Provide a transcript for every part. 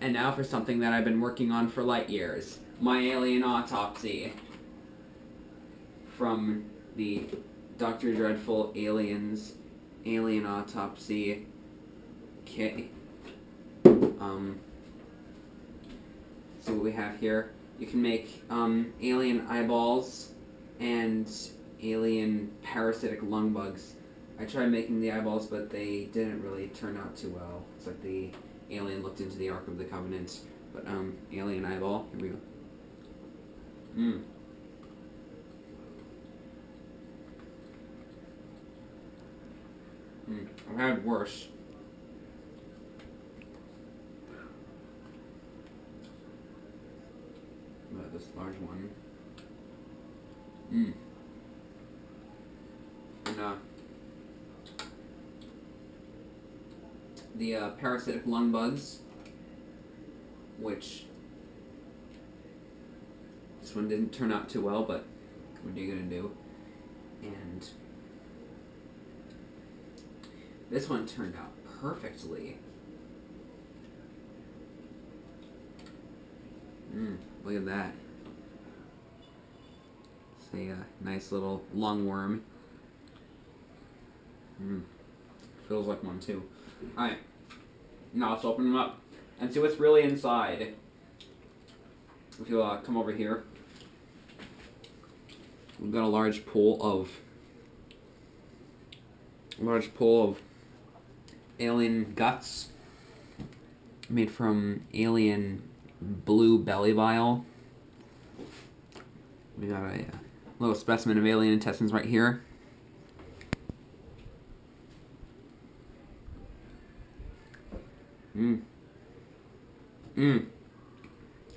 And now for something that I've been working on for light years. My alien autopsy. From the Dr. Dreadful Aliens Alien Autopsy kit. So what we have here, you can make alien eyeballs and alien parasitic lung bugs. I tried making the eyeballs, but they didn't really turn out too well. It's like the alien looked into the Ark of the Covenant. But alien eyeball, here we go. I've had worse. But this large one. And the parasitic lung bugs, which this one didn't turn out too well, but what are you gonna do? And this one turned out perfectly. Look at that. It's a nice little lungworm. Feels like one too. Alright, now let's open them up and see what's really inside. If you come over here, we've got a large pool of alien guts made from alien blue belly bile. We got a little specimen of alien intestines right here.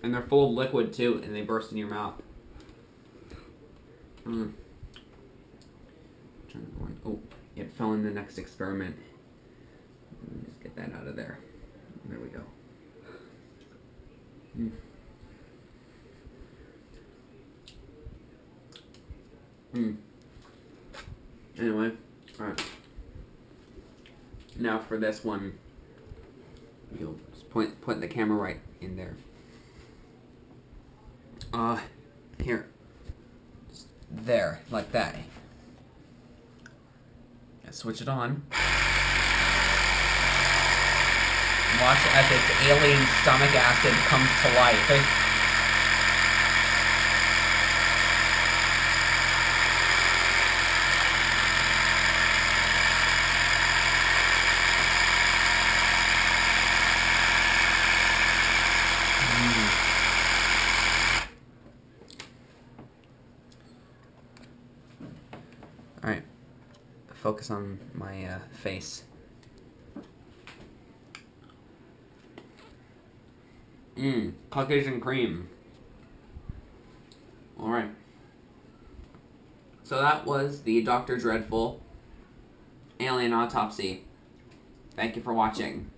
And they're full of liquid too, and they burst in your mouth. Oh, it fell in the next experiment. Let me just get that out of there. There we go. Anyway, alright. Now for this one, you'll just put the camera right in there. Here. Just there, like that. Switch it on. Watch as its alien stomach acid comes to life. Alright, focus on my face. Caucasian cream. Alright. So that was the Dr. Dreadful Alien Autopsy. Thank you for watching.